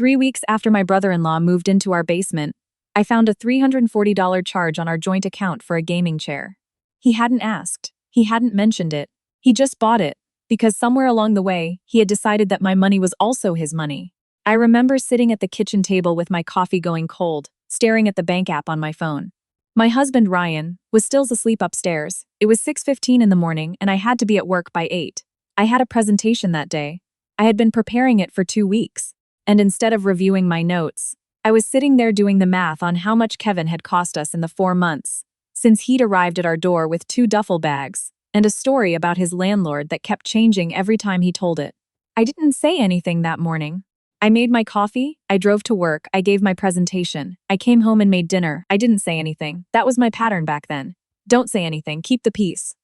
3 weeks after my brother-in-law moved into our basement, I found a $340 charge on our joint account for a gaming chair. He hadn't asked. He hadn't mentioned it. He just bought it, because somewhere along the way, he had decided that my money was also his money. I remember sitting at the kitchen table with my coffee going cold, staring at the bank app on my phone. My husband, Ryan, was still asleep upstairs. It was 6:15 in the morning and I had to be at work by 8. I had a presentation that day. I had been preparing it for 2 weeks. And instead of reviewing my notes, I was sitting there doing the math on how much Kevin had cost us in the 4 months, since he'd arrived at our door with 2 duffel bags, and a story about his landlord that kept changing every time he told it. I didn't say anything that morning. I made my coffee, I drove to work, I gave my presentation, I came home and made dinner. I didn't say anything. That was my pattern back then. Don't say anything, keep the peace.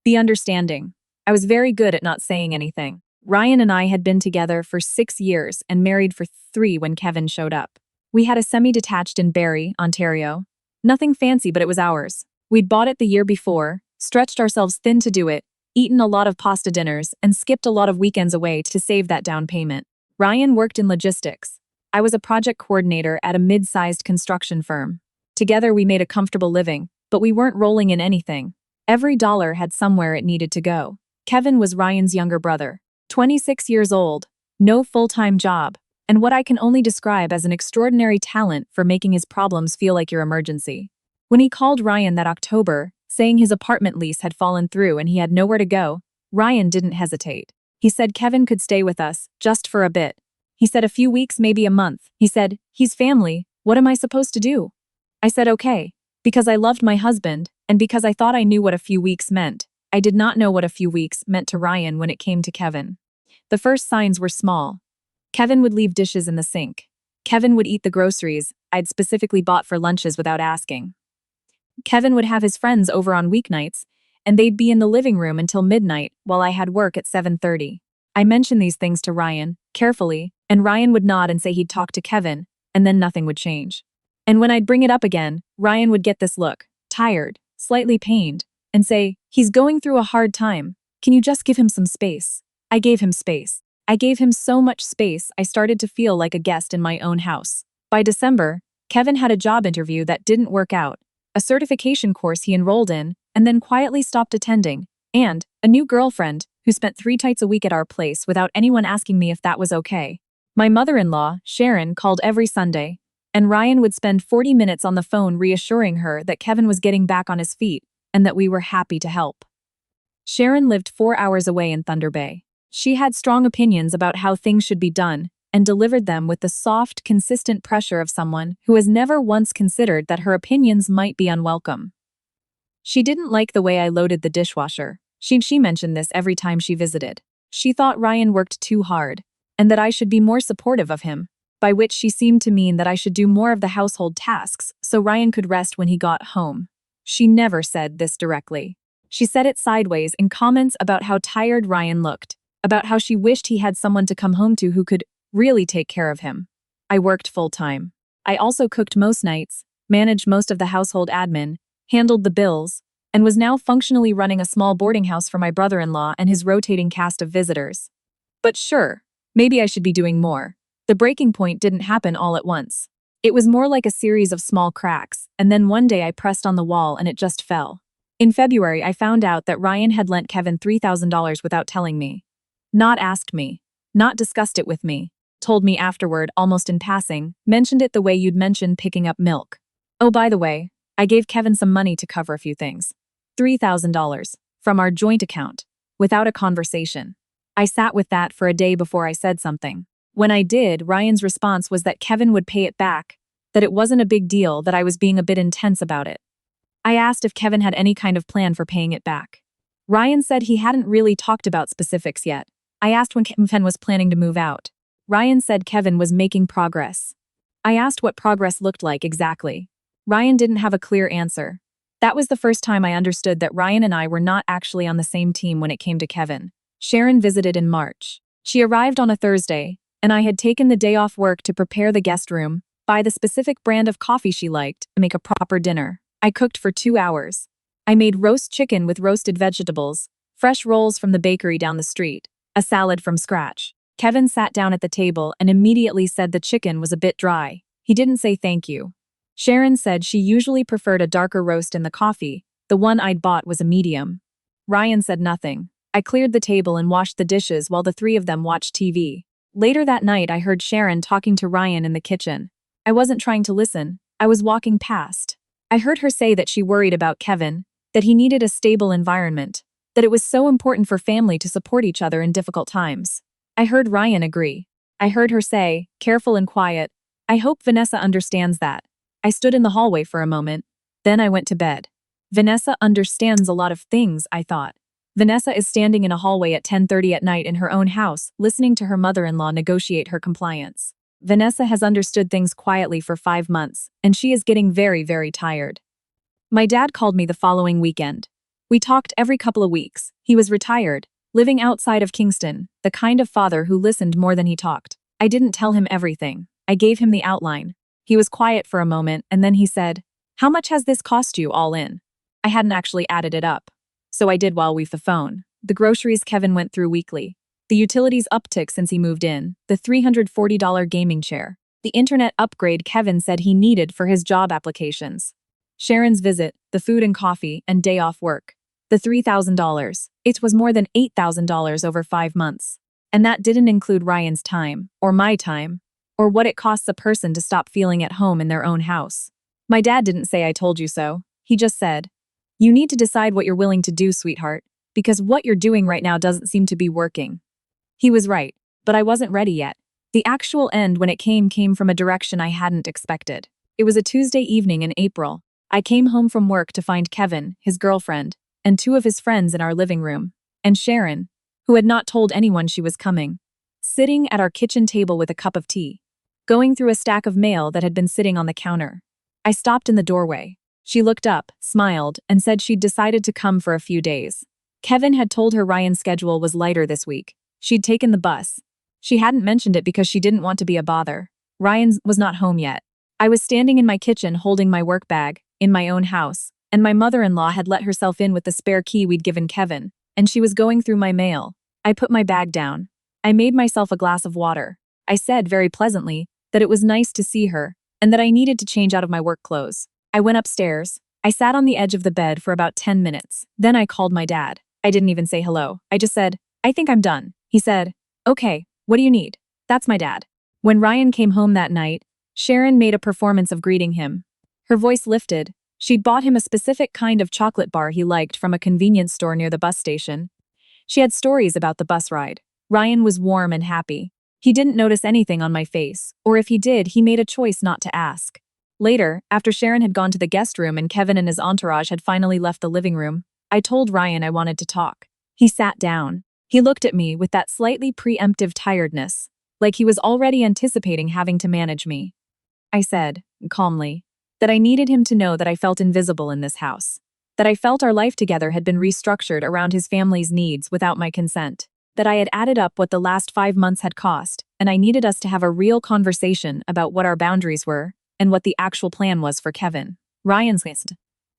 Be understanding. I was very good at not saying anything. Ryan and I had been together for 6 years and married for 3 when Kevin showed up. We had a semi-detached in Barrie, Ontario. Nothing fancy, but it was ours. We'd bought it the year before, stretched ourselves thin to do it, eaten a lot of pasta dinners, and skipped a lot of weekends away to save that down payment. Ryan worked in logistics. I was a project coordinator at a mid-sized construction firm. Together we made a comfortable living, but we weren't rolling in anything. Every dollar had somewhere it needed to go. Kevin was Ryan's younger brother, 26 years old, no full-time job, and what I can only describe as an extraordinary talent for making his problems feel like your emergency. When he called Ryan that October, saying his apartment lease had fallen through and he had nowhere to go, Ryan didn't hesitate. He said Kevin could stay with us, just for a bit. He said a few weeks, maybe a month. He said, he's family, what am I supposed to do? I said okay, because I loved my husband, and because I thought I knew what a few weeks meant. I did not know what a few weeks meant to Ryan when it came to Kevin. The first signs were small. Kevin would leave dishes in the sink. Kevin would eat the groceries I'd specifically bought for lunches without asking. Kevin would have his friends over on weeknights, and they'd be in the living room until midnight while I had work at 7:30. I mentioned these things to Ryan, carefully, and Ryan would nod and say he'd talk to Kevin, and then nothing would change. And when I'd bring it up again, Ryan would get this look, tired, slightly pained, and say, he's going through a hard time. Can you just give him some space? I gave him space. I gave him so much space I started to feel like a guest in my own house. By December, Kevin had a job interview that didn't work out, a certification course he enrolled in, and then quietly stopped attending, and a new girlfriend who spent 3 nights a week at our place without anyone asking me if that was okay. My mother-in-law, Sharon, called every Sunday, and Ryan would spend 40 minutes on the phone reassuring her that Kevin was getting back on his feet and that we were happy to help. Sharon lived 4 hours away in Thunder Bay. She had strong opinions about how things should be done and delivered them with the soft, consistent pressure of someone who has never once considered that her opinions might be unwelcome. She didn't like the way I loaded the dishwasher. She mentioned this every time she visited. She thought Ryan worked too hard, and that I should be more supportive of him, by which she seemed to mean that I should do more of the household tasks so Ryan could rest when he got home. She never said this directly. She said it sideways in comments about how tired Ryan looked, about how she wished he had someone to come home to who could really take care of him. I worked full-time. I also cooked most nights, managed most of the household admin, handled the bills, and was now functionally running a small boarding house for my brother-in-law and his rotating cast of visitors. But sure, maybe I should be doing more. The breaking point didn't happen all at once. It was more like a series of small cracks, and then one day I pressed on the wall and it just fell. In February, I found out that Ryan had lent Kevin $3,000 without telling me. Not asked me. Not discussed it with me. Told me afterward, almost in passing, mentioned it the way you'd mention picking up milk. Oh, by the way, I gave Kevin some money to cover a few things. $3,000 from our joint account, without a conversation. I sat with that for a day before I said something. When I did, Ryan's response was that Kevin would pay it back, that it wasn't a big deal, that I was being a bit intense about it. I asked if Kevin had any kind of plan for paying it back. Ryan said he hadn't really talked about specifics yet. I asked when Kevin was planning to move out. Ryan said Kevin was making progress. I asked what progress looked like exactly. Ryan didn't have a clear answer. That was the first time I understood that Ryan and I were not actually on the same team when it came to Kevin. Sharon visited in March. She arrived on a Thursday, and I had taken the day off work to prepare the guest room, buy the specific brand of coffee she liked, and make a proper dinner. I cooked for 2 hours. I made roast chicken with roasted vegetables, fresh rolls from the bakery down the street, a salad from scratch. Kevin sat down at the table and immediately said the chicken was a bit dry. He didn't say thank you. Sharon said she usually preferred a darker roast in the coffee. The one I'd bought was a medium. Ryan said nothing. I cleared the table and washed the dishes while the three of them watched TV. Later that night, I heard Sharon talking to Ryan in the kitchen. I wasn't trying to listen. I was walking past. I heard her say that she worried about Kevin, that he needed a stable environment, that it was so important for family to support each other in difficult times. I heard Ryan agree. I heard her say, careful and quiet, I hope Vanessa understands that. I stood in the hallway for a moment. Then I went to bed. Vanessa understands a lot of things, I thought. Vanessa is standing in a hallway at 10:30 at night in her own house, listening to her mother-in-law negotiate her compliance. Vanessa has understood things quietly for 5 months, and she is getting very, very tired. My dad called me the following weekend. We talked every couple of weeks. He was retired, living outside of Kingston, the kind of father who listened more than he talked. I didn't tell him everything. I gave him the outline. He was quiet for a moment, and then he said, "How much has this cost you all in?" I hadn't actually added it up. So I did while we've the phone. The groceries Kevin went through weekly. The utilities uptick since he moved in. The $340 gaming chair. The internet upgrade Kevin said he needed for his job applications. Sharon's visit, the food and coffee, and day off work. The $3,000. It was more than $8,000 over 5 months. And that didn't include Ryan's time, or my time, or what it costs a person to stop feeling at home in their own house. My dad didn't say I told you so. He just said, "You need to decide what you're willing to do, sweetheart, because what you're doing right now doesn't seem to be working." He was right, but I wasn't ready yet. The actual end when it came from a direction I hadn't expected. It was a Tuesday evening in April. I came home from work to find Kevin, his girlfriend, and 2 of his friends in our living room, and Sharon, who had not told anyone she was coming, sitting at our kitchen table with a cup of tea, going through a stack of mail that had been sitting on the counter. I stopped in the doorway. She looked up, smiled, and said she'd decided to come for a few days. Kevin had told her Ryan's schedule was lighter this week. She'd taken the bus. She hadn't mentioned it because she didn't want to be a bother. Ryan was not home yet. I was standing in my kitchen holding my work bag, in my own house, and my mother-in-law had let herself in with the spare key we'd given Kevin, and she was going through my mail. I put my bag down. I made myself a glass of water. I said very pleasantly that it was nice to see her, and that I needed to change out of my work clothes. I went upstairs. I sat on the edge of the bed for about 10 minutes. Then I called my dad. I didn't even say hello. I just said, "I think I'm done." He said, "Okay, what do you need?" That's my dad. When Ryan came home that night, Sharon made a performance of greeting him. Her voice lifted. She'd bought him a specific kind of chocolate bar he liked from a convenience store near the bus station. She had stories about the bus ride. Ryan was warm and happy. He didn't notice anything on my face, or if he did, he made a choice not to ask. Later, after Sharon had gone to the guest room and Kevin and his entourage had finally left the living room, I told Ryan I wanted to talk. He sat down. He looked at me with that slightly preemptive tiredness, like he was already anticipating having to manage me. I said, calmly, that I needed him to know that I felt invisible in this house, that I felt our life together had been restructured around his family's needs without my consent, that I had added up what the last 5 months had cost, and I needed us to have a real conversation about what our boundaries were and what the actual plan was for Kevin. Ryan's list.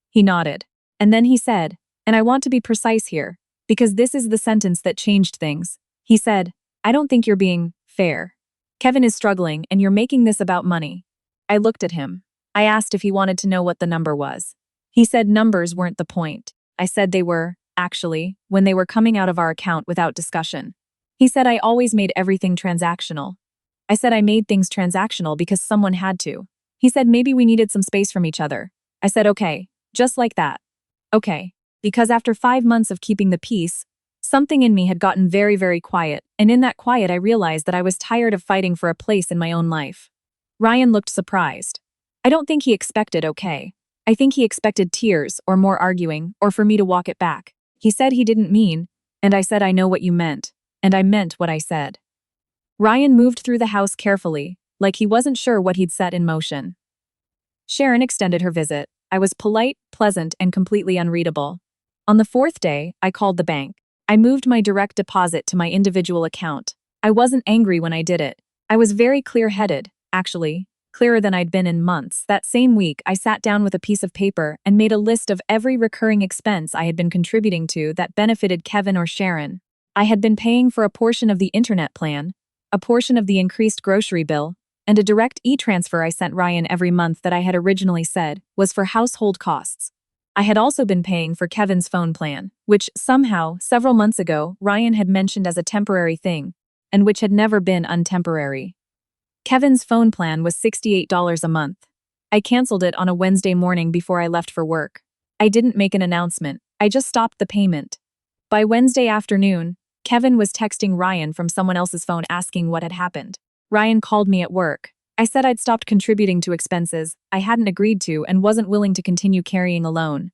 He nodded. And then he said, and I want to be precise here, because this is the sentence that changed things. He said, "I don't think you're being fair. Kevin is struggling and you're making this about money." I looked at him. I asked if he wanted to know what the number was. He said numbers weren't the point. I said they were, actually, when they were coming out of our account without discussion. He said I always made everything transactional. I said I made things transactional because someone had to. He said maybe we needed some space from each other. I said okay, just like that. Okay, because after 5 months of keeping the peace, something in me had gotten very, very quiet, and in that quiet I realized that I was tired of fighting for a place in my own life. Ryan looked surprised. I don't think he expected okay. I think he expected tears, or more arguing, or for me to walk it back. He said he didn't mean, and I said I know what you meant, and I meant what I said. Ryan moved through the house carefully, like he wasn't sure what he'd set in motion. Sharon extended her visit. I was polite, pleasant, and completely unreadable. On the 4th day, I called the bank. I moved my direct deposit to my individual account. I wasn't angry when I did it. I was very clear-headed, actually, clearer than I'd been in months. That same week, I sat down with a piece of paper and made a list of every recurring expense I had been contributing to that benefited Kevin or Sharon. I had been paying for a portion of the internet plan, a portion of the increased grocery bill, and a direct e-transfer I sent Ryan every month that I had originally said was for household costs. I had also been paying for Kevin's phone plan, which somehow, several months ago, Ryan had mentioned as a temporary thing, and which had never been untemporary. Kevin's phone plan was $68 a month. I canceled it on a Wednesday morning before I left for work. I didn't make an announcement, I just stopped the payment. By Wednesday afternoon, Kevin was texting Ryan from someone else's phone asking what had happened. Ryan called me at work. I said I'd stopped contributing to expenses I hadn't agreed to and wasn't willing to continue carrying alone.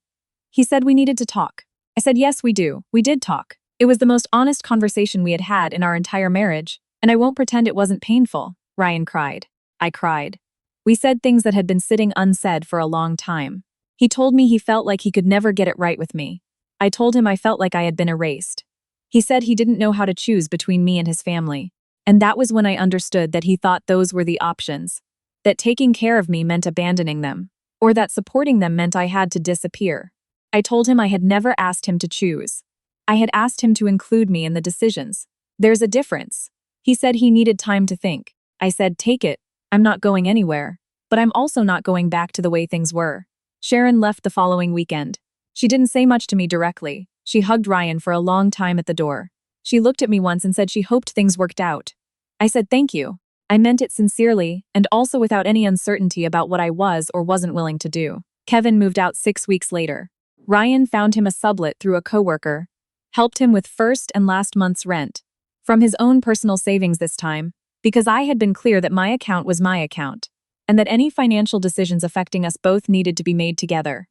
He said we needed to talk. I said yes, we do. We did talk. It was the most honest conversation we had had in our entire marriage, and I won't pretend it wasn't painful. Ryan cried. I cried. We said things that had been sitting unsaid for a long time. He told me he felt like he could never get it right with me. I told him I felt like I had been erased. He said he didn't know how to choose between me and his family. And that was when I understood that he thought those were the options. That taking care of me meant abandoning them. Or that supporting them meant I had to disappear. I told him I had never asked him to choose. I had asked him to include me in the decisions. There's a difference. He said he needed time to think. I said, take it. I'm not going anywhere. But I'm also not going back to the way things were. Sharon left the following weekend. She didn't say much to me directly. She hugged Ryan for a long time at the door. She looked at me once and said she hoped things worked out. I said thank you. I meant it sincerely, and also without any uncertainty about what I was or wasn't willing to do. Kevin moved out 6 weeks later. Ryan found him a sublet through a coworker, helped him with first and last month's rent, from his own personal savings this time, because I had been clear that my account was my account, and that any financial decisions affecting us both needed to be made together.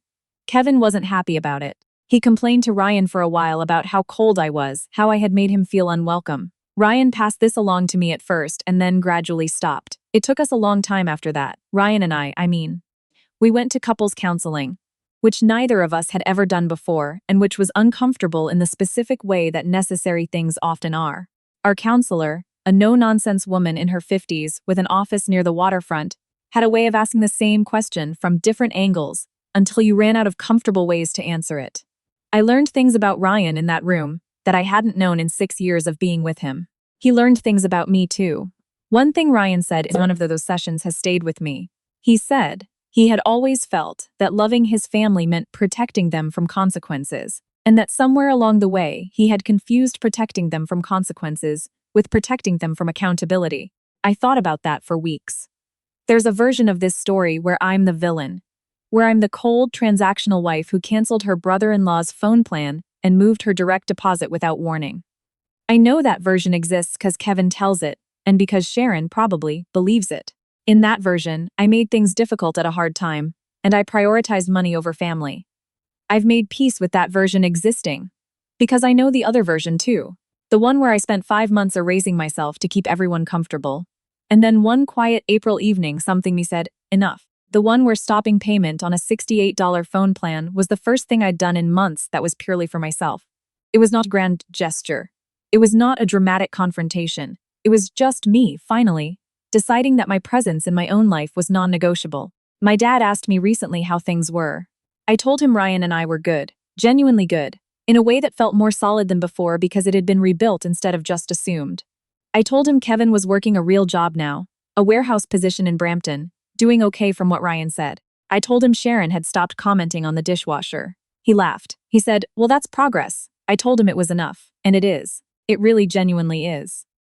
Kevin wasn't happy about it. He complained to Ryan for a while about how cold I was, how I had made him feel unwelcome. Ryan passed this along to me at first and then gradually stopped. It took us a long time after that. Ryan and I mean. We went to couples counseling, which neither of us had ever done before and which was uncomfortable in the specific way that necessary things often are. Our counselor, a no-nonsense woman in her 50s with an office near the waterfront, had a way of asking the same question from different angles until you ran out of comfortable ways to answer it. I learned things about Ryan in that room that I hadn't known in 6 years of being with him. He learned things about me too. One thing Ryan said in one of those sessions has stayed with me. He said he had always felt that loving his family meant protecting them from consequences, and that somewhere along the way he had confused protecting them from consequences with protecting them from accountability. I thought about that for weeks. There's a version of this story where I'm the villain, where I'm the cold, transactional wife who canceled her brother-in-law's phone plan and moved her direct deposit without warning. I know that version exists because Kevin tells it, and because Sharon probably believes it. In that version, I made things difficult at a hard time, and I prioritized money over family. I've made peace with that version existing, because I know the other version too. The one where I spent 5 months erasing myself to keep everyone comfortable. And then one quiet April evening something me said, enough. The one where stopping payment on a $68 phone plan was the first thing I'd done in months that was purely for myself. It was not a grand gesture. It was not a dramatic confrontation. It was just me, finally, deciding that my presence in my own life was non-negotiable. My dad asked me recently how things were. I told him Ryan and I were good, genuinely good, in a way that felt more solid than before because it had been rebuilt instead of just assumed. I told him Kevin was working a real job now, a warehouse position in Brampton, doing okay from what Ryan said. I told him Sharon had stopped commenting on the dishwasher. He laughed. He said, well, that's progress. I told him it was enough, and it is. It really genuinely is.